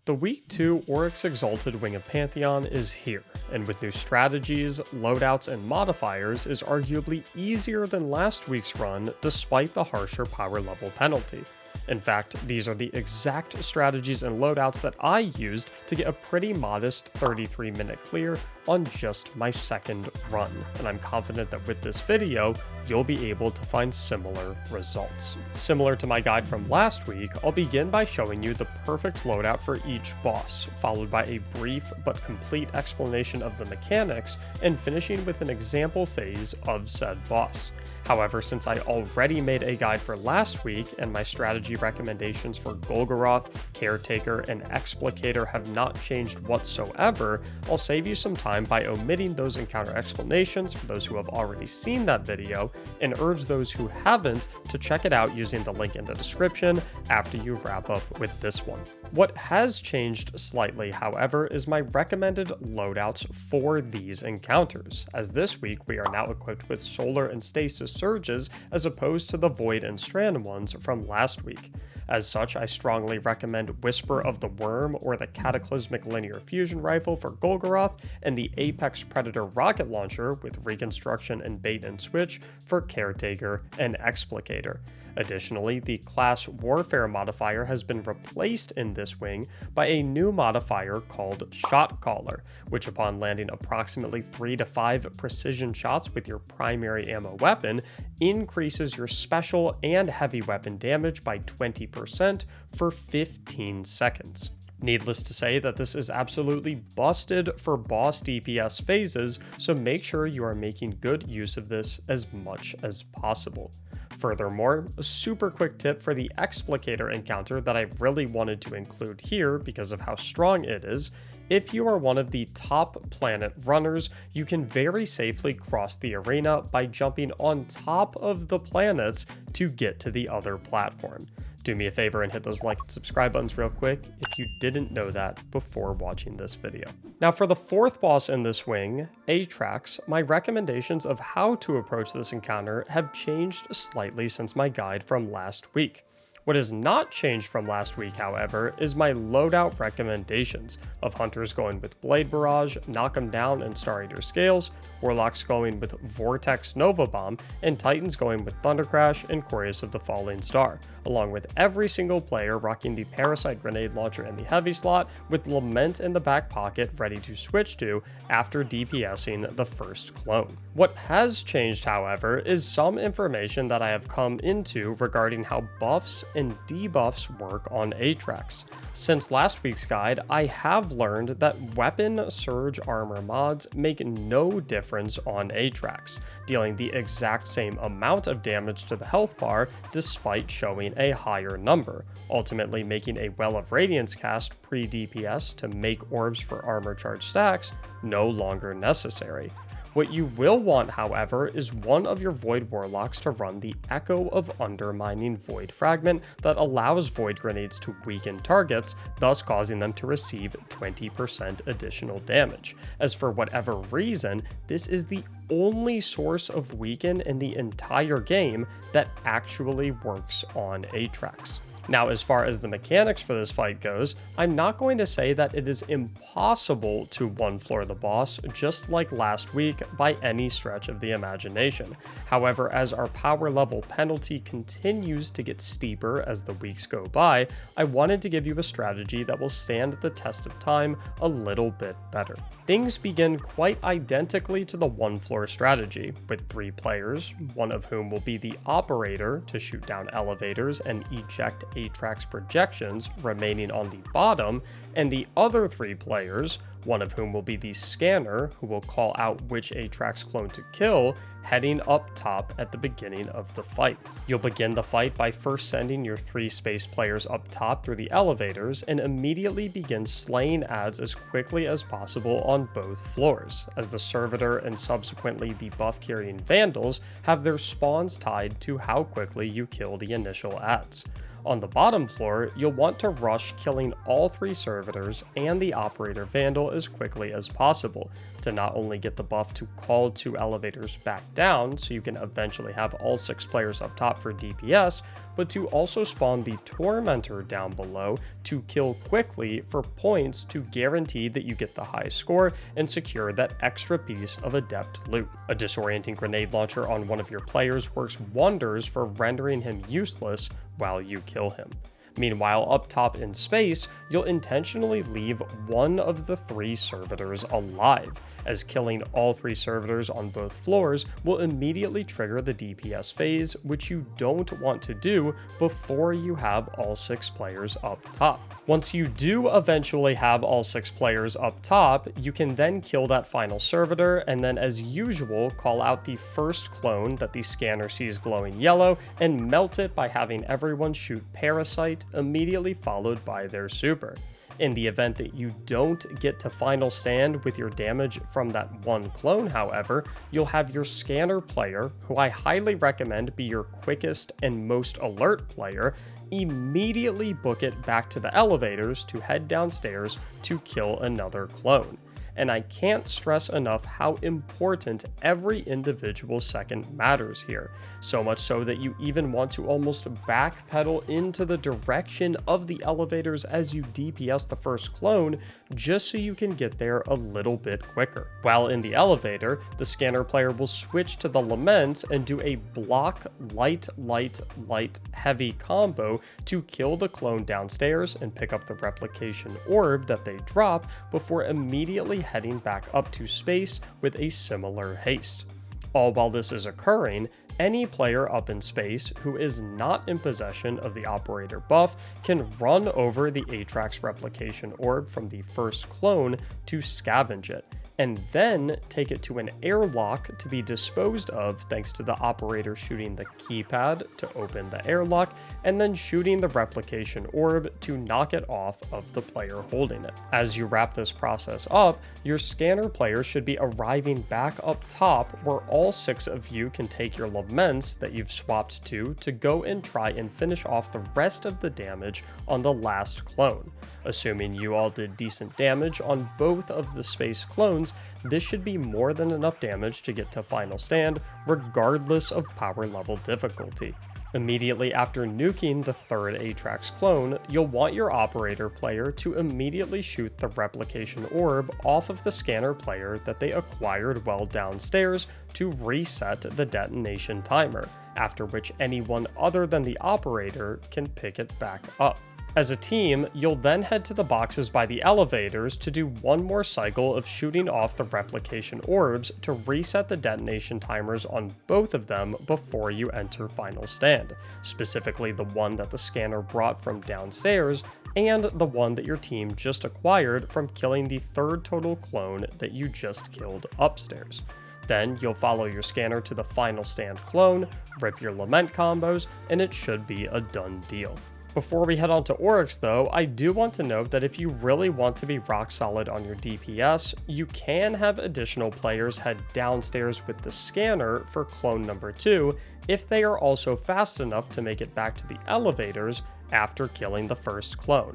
The Week 2 Oryx Exalted Wing of Pantheon is here, and with new strategies, loadouts, and modifiers is arguably easier than last week's run despite the harsher power level penalty. In fact, these are the exact strategies and loadouts that I used to get a pretty modest 33-minute clear on just my second run, and I'm confident that with this video, you'll be able to find similar results. Similar to my guide from last week, I'll begin by showing you the perfect loadout for each boss, followed by a brief but complete explanation of the mechanics, and finishing with an example phase of said boss. However, since I already made a guide for last week and my strategy recommendations for Golgoroth, Caretaker, and Explicator have not changed whatsoever, I'll save you some time by omitting those encounter explanations for those who have already seen that video, and urge those who haven't to check it out using the link in the description after you wrap up with this one. What has changed slightly, however, is my recommended loadouts for these encounters, as this week we are now equipped with Solar and Stasis Surges as opposed to the Void and Strand ones from last week. As such, I strongly recommend Whisper of the Worm or the Cataclysmic Linear Fusion Rifle for Golgoroth, and the Apex Predator Rocket Launcher with Reconstruction and Bait and Switch for Caretaker and Explicator. Additionally, the Class Warfare modifier has been replaced in this wing by a new modifier called Shot Caller, which upon landing approximately 3 to 5 precision shots with your primary ammo weapon, increases your special and heavy weapon damage by 20% for 15 seconds. Needless to say that this is absolutely busted for boss DPS phases, so make sure you are making good use of this as much as possible. Furthermore, a super quick tip for the Explicator encounter that I really wanted to include here because of how strong it is: if you are one of the top planet runners, you can very safely cross the arena by jumping on top of the planets to get to the other platform. Do me a favor and hit those like and subscribe buttons real quick if you didn't know that before watching this video. Now for the fourth boss in this wing, Atraks, my recommendations of how to approach this encounter have changed slightly since my guide from last week. What has not changed from last week, however, is my loadout recommendations of Hunters going with Blade Barrage, Knock 'em Down, and Star Eater Scales, Warlocks going with Vortex Nova Bomb, and Titans going with Thunder Crash and Chorus of the Falling Star, along with every single player rocking the Parasite Grenade Launcher in the heavy slot, with Lament in the back pocket ready to switch to after DPSing the first clone. What has changed, however, is some information that I have come into regarding how buffs and debuffs work on Atraks. Since last week's guide, I have learned that weapon surge armor mods make no difference on Atraks, dealing the exact same amount of damage to the health bar despite showing a higher number, ultimately making a Well of Radiance cast pre-DPS to make orbs for armor charge stacks no longer necessary. What you will want, however, is one of your Void Warlocks to run the Echo of Undermining Void Fragment that allows Void Grenades to weaken targets, thus causing them to receive 20% additional damage, as for whatever reason, this is the only source of weaken in the entire game that actually works on Atraks. Now, as far as the mechanics for this fight goes, I'm not going to say that it is impossible to one-floor the boss, just like last week, by any stretch of the imagination. However, as our power level penalty continues to get steeper as the weeks go by, I wanted to give you a strategy that will stand the test of time a little bit better. Things begin quite identically to the one-floor strategy, with 3 players, one of whom will be the Operator to shoot down elevators and eject Atraks projections remaining on the bottom, and the other 3 players, one of whom will be the Scanner, who will call out which Atraks clone to kill, heading up top at the beginning of the fight. You'll begin the fight by first sending your 3 space players up top through the elevators and immediately begin slaying adds as quickly as possible on both floors, as the Servitor and subsequently the buff-carrying Vandals have their spawns tied to how quickly you kill the initial adds. On the bottom floor, you'll want to rush killing all 3 servitors and the operator vandal as quickly as possible to not only get the buff to call 2 elevators back down so you can eventually have all 6 players up top for DPS, but to also spawn the Tormentor down below to kill quickly for points to guarantee that you get the high score and secure that extra piece of adept loot. A disorienting grenade launcher on one of your players works wonders for rendering him useless while you kill him. Meanwhile, up top in space, you'll intentionally leave one of the 3 servitors alive, as killing all 3 servitors on both floors will immediately trigger the DPS phase, which you don't want to do before you have all 6 players up top. Once you do eventually have all 6 players up top, you can then kill that final servitor, and then as usual, call out the first clone that the scanner sees glowing yellow and melt it by having everyone shoot Parasite, immediately followed by their super. In the event that you don't get to final stand with your damage from that one clone, however, you'll have your scanner player, who I highly recommend be your quickest and most alert player, immediately book it back to the elevators to head downstairs to kill another clone. And I can't stress enough how important every individual second matters here, so much so that you even want to almost backpedal into the direction of the elevators as you DPS the first clone, just so you can get there a little bit quicker. While in the elevator, the scanner player will switch to the Lament and do a block light, light, light, heavy combo to kill the clone downstairs and pick up the replication orb that they drop before immediately heading back up to space with a similar haste. All while this is occurring, any player up in space who is not in possession of the operator buff can run over the Atraks replication orb from the first clone to scavenge it, and then take it to an airlock to be disposed of thanks to the operator shooting the keypad to open the airlock, and then shooting the replication orb to knock it off of the player holding it. As you wrap this process up, your scanner player should be arriving back up top where all 6 of you can take your Laments that you've swapped to go and try and finish off the rest of the damage on the last clone. Assuming you all did decent damage on both of the space clones, this should be more than enough damage to get to final stand, regardless of power level difficulty. Immediately after nuking the 3rd Atraks clone, you'll want your operator player to immediately shoot the replication orb off of the scanner player that they acquired while downstairs to reset the detonation timer, after which anyone other than the operator can pick it back up. As a team, you'll then head to the boxes by the elevators to do one more cycle of shooting off the replication orbs to reset the detonation timers on both of them before you enter final stand, specifically the one that the scanner brought from downstairs and the one that your team just acquired from killing the 3rd total clone that you just killed upstairs. Then you'll follow your scanner to the final stand clone, rip your Lament combos, and it should be a done deal. Before we head on to Oryx though, I do want to note that if you really want to be rock solid on your DPS, you can have additional players head downstairs with the scanner for clone number 2 if they are also fast enough to make it back to the elevators after killing the first clone.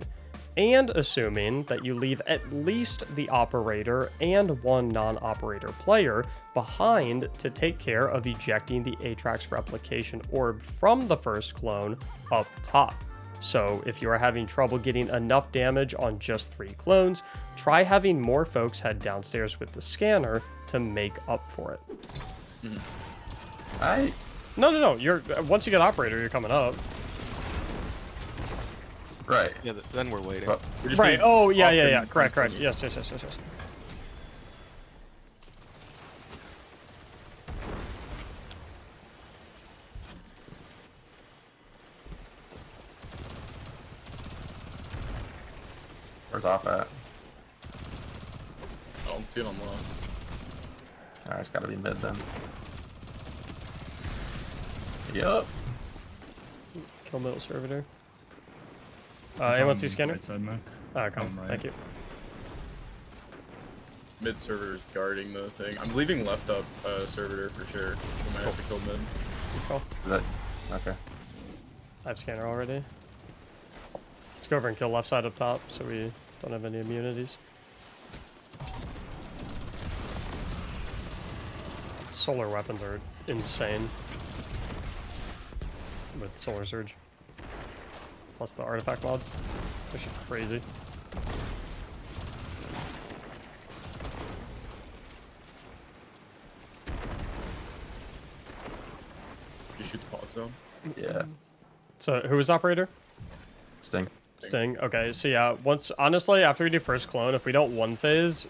And assuming that you leave at least the operator and one non-operator player behind to take care of ejecting the Atraks replication orb from the first clone up top. So if you are having trouble getting enough damage on just 3 clones, try having more folks head downstairs with the scanner to make up for it. No. Once you get operator, you're coming up. Right. Yeah, then we're waiting. Right. Oh, yeah. Correct. Yes. Where's off at? I don't see it on low. Alright, it's gotta be mid then. Yup. Kill middle servitor. Anyone see scanner? Right side, Mac. Come. Right. Thank you. Mid servitor's guarding the thing. I'm leaving left up servitor for sure. We might have to kill mid. Cool. Is that okay? I have scanner already. go over and kill left side up top so we don't have any immunities. Solar weapons are insane with Solar Surge. Plus the artifact mods. They're crazy. Did you shoot the pod zone? Yeah. So who was operator? Sting. Sting. Okay, so yeah, honestly, after we do first clone, if we don't one phase,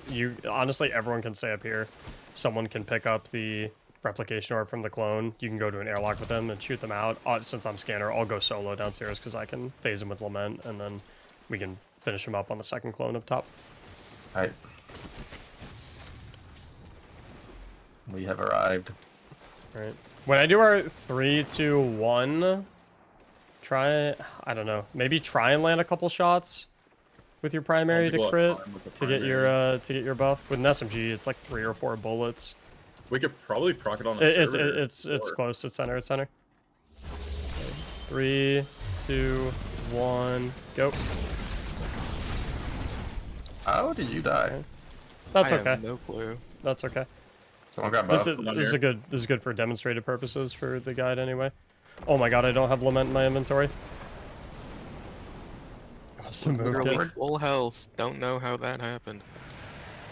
honestly, everyone can stay up here. Someone can pick up the replication orb from the clone. You can go to an airlock with them and shoot them out. Since I'm scanner, I'll go solo downstairs because I can phase him with Lament, and then we can finish him up on the second clone up top. Alright. We have arrived. Right. When I do our 3, 2, 1, I don't know, maybe try and land a couple shots with your primary to crit to get your buff. With an SMG, it's like 3 or 4 bullets. We could probably proc it on the server. It's close. It's center. It's center. Okay. 3, 2, 1, go. How did you die? Okay. That's I okay. have no clue. That's okay. Someone got buff. This is good for demonstrative purposes for the guide anyway. Oh my god, I don't have Lament in my inventory. I must have moved Literally it. full health. Don't know how that happened.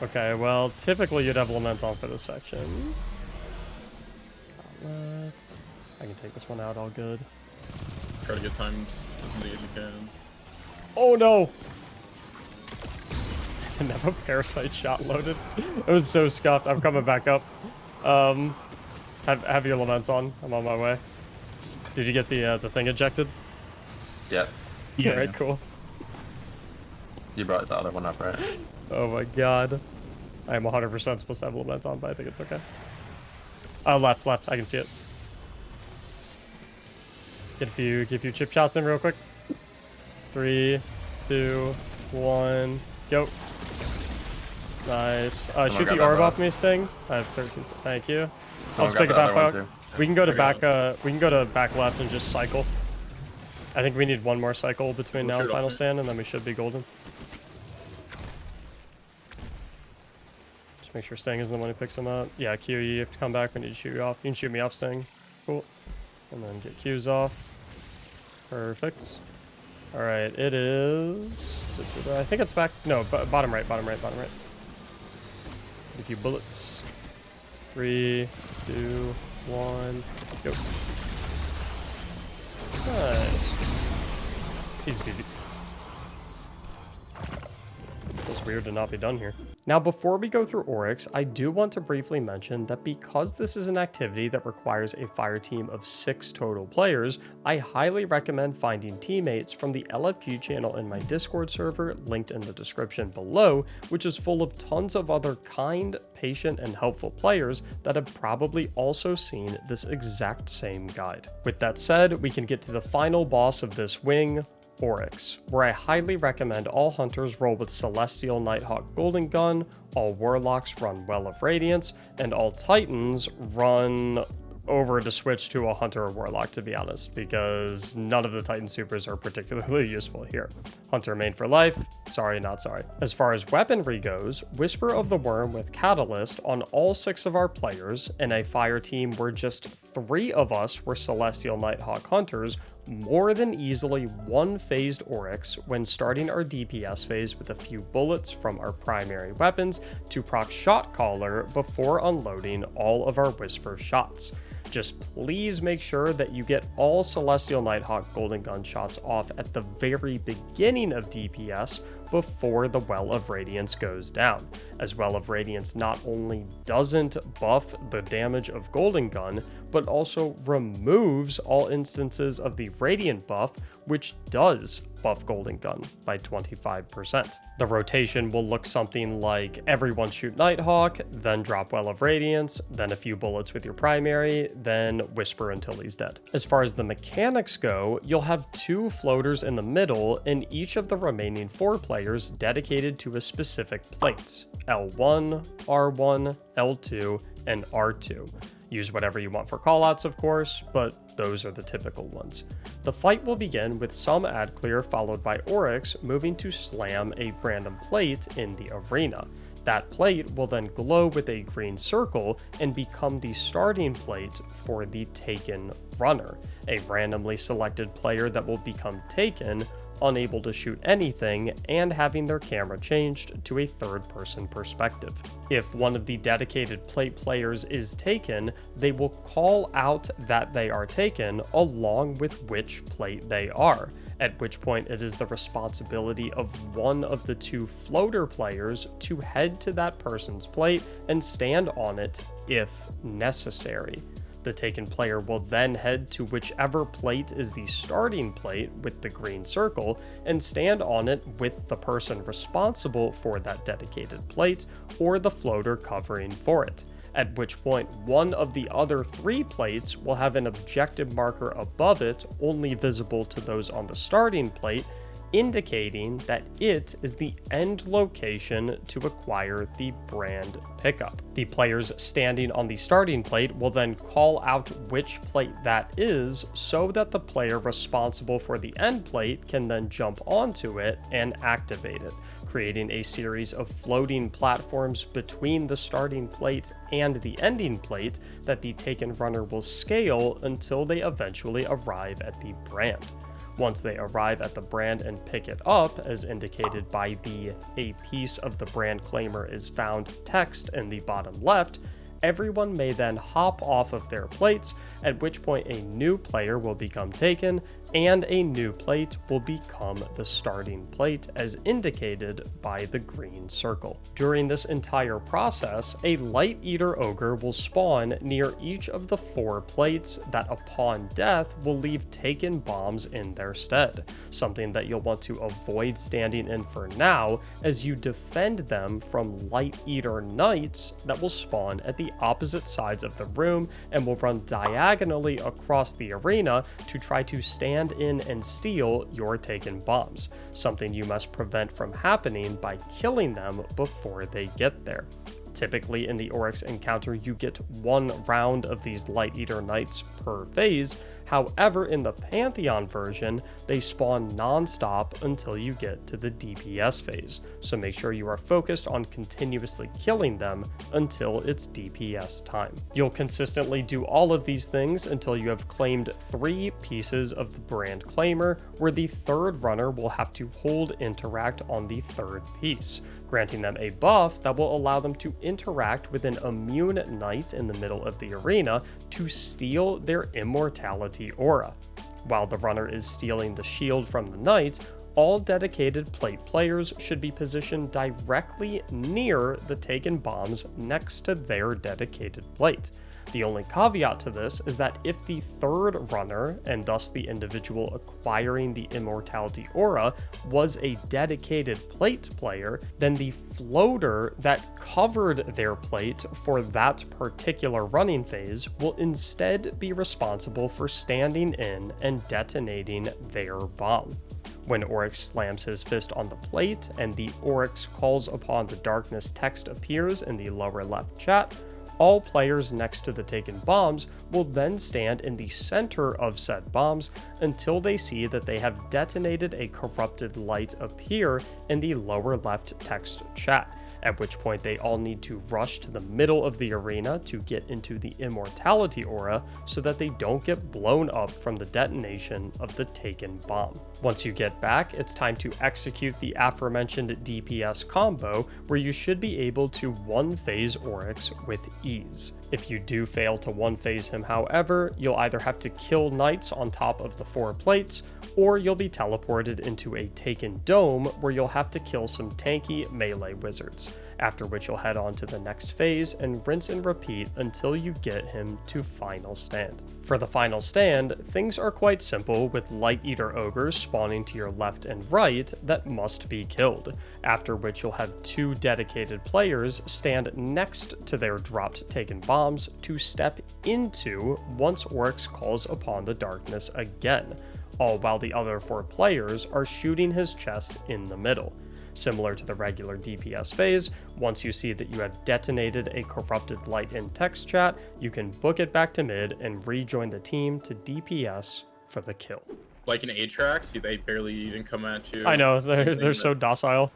Okay, well, typically you'd have Lament on for this section. Gauntlets. I can take this one out all good. Try to get times as many as you can. Oh no! I didn't have a parasite shot loaded. It was so scuffed. I'm coming back up. Have your Laments on. I'm on my way. Did you get the thing ejected? Yeah. Yeah. Alright, cool. You brought the other one up, right? Oh my god. I am 100% supposed to have Lament on, but I think it's okay. Left. I can see it. Get a few chip shots in real quick. 3, 2, 1, go. Nice. Shoot the orb off me, Sting. I have 13. Thank you. I'll just pick it back up. We can go to back. We can go to back left and just cycle. I think we need one more cycle between now and final stand, and then we should be golden. Just make sure Sting isn't the one who picks him up. Yeah, Q, you have to come back. We need to shoot you off. You can shoot me off, Sting. Cool. And then get Q's off. Perfect. All right, it is. I think it's back. No, bottom right. A few bullets. 3, 2, 1, go. Nice. Easy peasy. Feels weird to not be done here. Now, before we go through Oryx, I do want to briefly mention that because this is an activity that requires a fire team of 6 total players, I highly recommend finding teammates from the LFG channel in my Discord server, linked in the description below, which is full of tons of other kind, patient, and helpful players that have probably also seen this exact same guide. With that said, we can get to the final boss of this wing, Oryx, where I highly recommend all hunters roll with Celestial Nighthawk Golden Gun, all warlocks run Well of Radiance, and all titans run over to switch to a hunter or warlock, to be honest, because none of the titan supers are particularly useful here. Hunter main for life, sorry not sorry. As far as weaponry goes, Whisper of the Worm with Catalyst on all 6 of our players, in a fire team where just 3 of us were Celestial Nighthawk hunters, more than easily one-phased Oryx when starting our DPS phase with a few bullets from our primary weapons to proc Shot Caller before unloading all of our Whisper shots. Just please make sure that you get all Celestial Nighthawk Golden Gun shots off at the very beginning of DPS before the Well of Radiance goes down, as Well of Radiance not only doesn't buff the damage of Golden Gun, but also removes all instances of the Radiant buff, which does buff Golden Gun by 25%. The rotation will look something like everyone shoot Nighthawk, then drop Well of Radiance, then a few bullets with your primary, then Whisper until he's dead. As far as the mechanics go, you'll have 2 floaters in the middle, and each of the remaining 4 players dedicated to a specific plate: L1, R1, L2, and R2. Use whatever you want for callouts, of course, but those are the typical ones. The fight will begin with some ad clear followed by Oryx moving to slam a random plate in the arena. That plate will then glow with a green circle and become the starting plate for the taken runner, a randomly selected player that will become taken, unable to shoot anything, and having their camera changed to a third-person perspective. If one of the dedicated plate players is taken, they will call out that they are taken along with which plate they are, at which point it is the responsibility of one of the two floater players to head to that person's plate and stand on it if necessary. The taken player will then head to whichever plate is the starting plate with the green circle and stand on it with the person responsible for that dedicated plate or the floater covering for it, at which point one of the other 3 plates will have an objective marker above it only visible to those on the starting plate, indicating that it is the end location to acquire the brand pickup. The players standing on the starting plate will then call out which plate that is so that the player responsible for the end plate can then jump onto it and activate it, creating a series of floating platforms between the starting plate and the ending plate that the taken runner will scale until they eventually arrive at the brand. Once they arrive at the brand and pick it up, as indicated by the "a piece of the brand claimer is found" text in the bottom left, everyone may then hop off of their plates, at which point a new player will become taken, and a new plate will become the starting plate as indicated by the green circle. During this entire process, a Light Eater Ogre will spawn near each of the 4 plates that upon death will leave taken bombs in their stead, something that you'll want to avoid standing in for now as you defend them from Light Eater Knights that will spawn at the opposite sides of the room and will run diagonally across the arena to try to stand in and steal your taken bombs, something you must prevent from happening by killing them before they get there. Typically in the Oryx encounter you get 1 round of these Light Eater Knights per phase, however in the Pantheon version they spawn non-stop until you get to the DPS phase, so make sure you are focused on continuously killing them until it's DPS time. You'll consistently do all of these things until you have claimed 3 pieces of the brand claimer, where the 3rd runner will have to hold interact on the 3rd piece, granting them a buff that will allow them to interact with an immune knight in the middle of the arena to steal their immortality aura. While the runner is stealing the shield from the knight, all dedicated plate players should be positioned directly near the taken bombs next to their dedicated plate. The only caveat to this is that if the 3rd runner, and thus the individual acquiring the immortality aura, was a dedicated plate player, then the floater that covered their plate for that particular running phase will instead be responsible for standing in and detonating their bomb. When Oryx slams his fist on the plate and the Oryx calls upon the darkness text appears in the lower left chat, all players next to the taken bombs will then stand in the center of said bombs until they see that they have detonated a corrupted light appear in the lower left text chat, at which point they all need to rush to the middle of the arena to get into the immortality aura so that they don't get blown up from the detonation of the taken bomb. Once you get back, it's time to execute the aforementioned DPS combo, where you should be able to one-phase Oryx with ease. If you do fail to one-phase him, however, you'll either have to kill knights on top of the 4 plates, or you'll be teleported into a taken dome where you'll have to kill some tanky melee wizards, after which you'll head on to the next phase and rinse and repeat until you get him to final stand. For the final stand, things are quite simple, with Light Eater Ogres spawning to your left and right that must be killed, after which you'll have 2 dedicated players stand next to their dropped taken bombs to step into once Oryx calls upon the darkness again, all while the other 4 players are shooting his chest in the middle. Similar to the regular DPS phase, once you see that you have detonated a corrupted light in text chat, you can book it back to mid and rejoin the team to DPS for the kill. Like in Atraks, they barely even come at you. I know, they're so docile.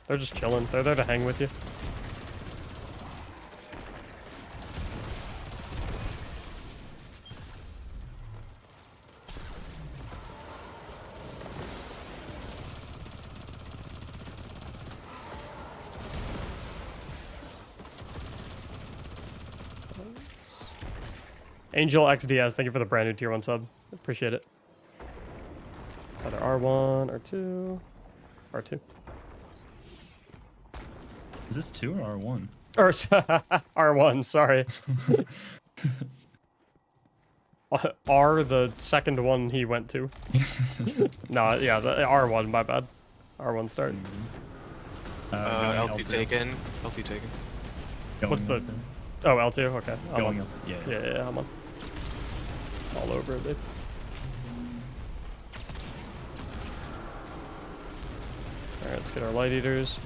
They're just chilling. They're there to hang with you. Angel XDS, thank you for the brand new tier 1 sub. Appreciate it. It's either R1, R2, R2. Is this 2 or R1? Or R1, sorry. R, the second one he went to. No, yeah, the R1, my bad. R1 start. LT taken. LT taken. What's the... Oh, L2? Okay. I'm on. L2. Yeah, I'm on. All over it, babe. Alright, let's get our light eaters.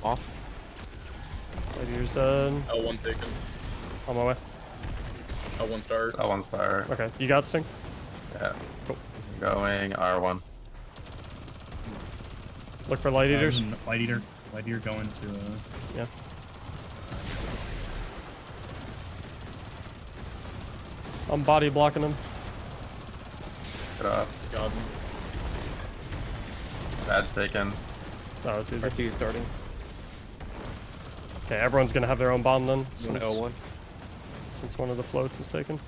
Off. Light eaters done. L1 taken. On my way. L1 star. It's L1 star. Okay, you got Sting? Yeah. Cool. Going R1. Look for light eaters. Light eater going to. Yeah. I'm body blocking him. Get off. Got him. Bad's taken. No, it's easy. RT starting. Okay, everyone's gonna have their own bomb then, One L1. since one of the floats is taken.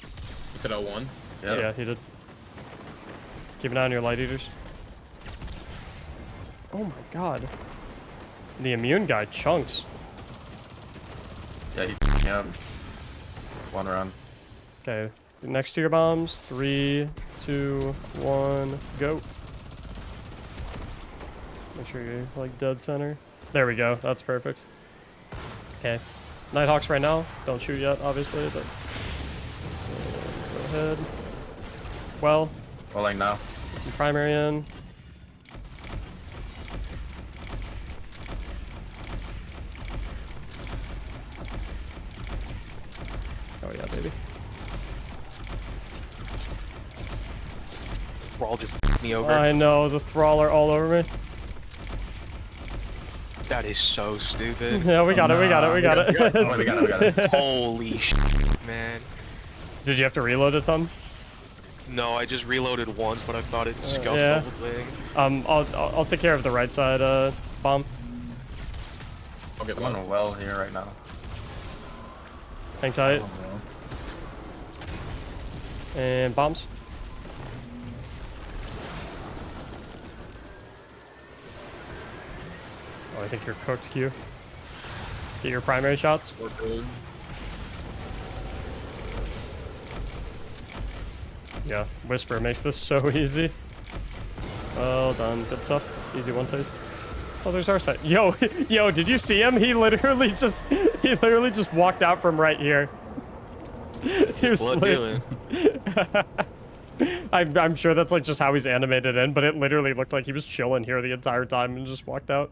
You said L1? Yep. Yeah, he did. Keep an eye on your light eaters. Oh my god. The immune guy chunks. Yeah, he f***ed me up. One run. Okay, next to your bombs. 3, 2, 1, go. Make sure you're like dead center. There we go. That's perfect. Okay. Nighthawks right now. Don't shoot yet, obviously, but go ahead. Well, Rolling now. get some primary in. Oh yeah, baby. Thrall just f***ed me over. I know, the Thrall are all over me. That is so stupid. Yeah, we got it, we got it, we got it. Oh, we got it. Holy shit, man. Did you have to reload a ton? No, I just reloaded once, but I thought it scuffed yeah. the whole thing. I'll take care of the right side bomb. I'll get Someone one. well here right now. Hang tight. Oh, well. And bombs. Oh, I think you're cooked, Q. Get your primary shots. We're good. Yeah, Whisper makes this so easy. Well done, good stuff. Easy one phase. Oh, there's our side. Yo, yo, did you see him? He literally just walked out from right here. He was Blood lit. dealing. I'm sure that's like just how he's animated in, but it literally looked like he was chilling here the entire time and just walked out.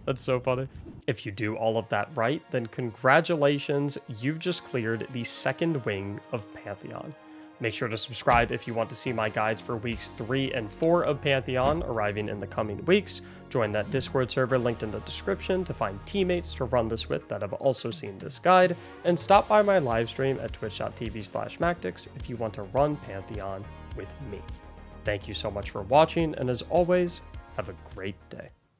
That's so funny. If you do all of that right, then congratulations, you've just cleared the second wing of Pantheon. Make sure to subscribe if you want to see my guides for weeks 3 and 4 of Pantheon arriving in the coming weeks. Join that Discord server linked in the description to find teammates to run this with that have also seen this guide, and stop by my live stream at twitch.tv/Mactics if you want to run Pantheon with me. Thank you so much for watching, and as always, have a great day.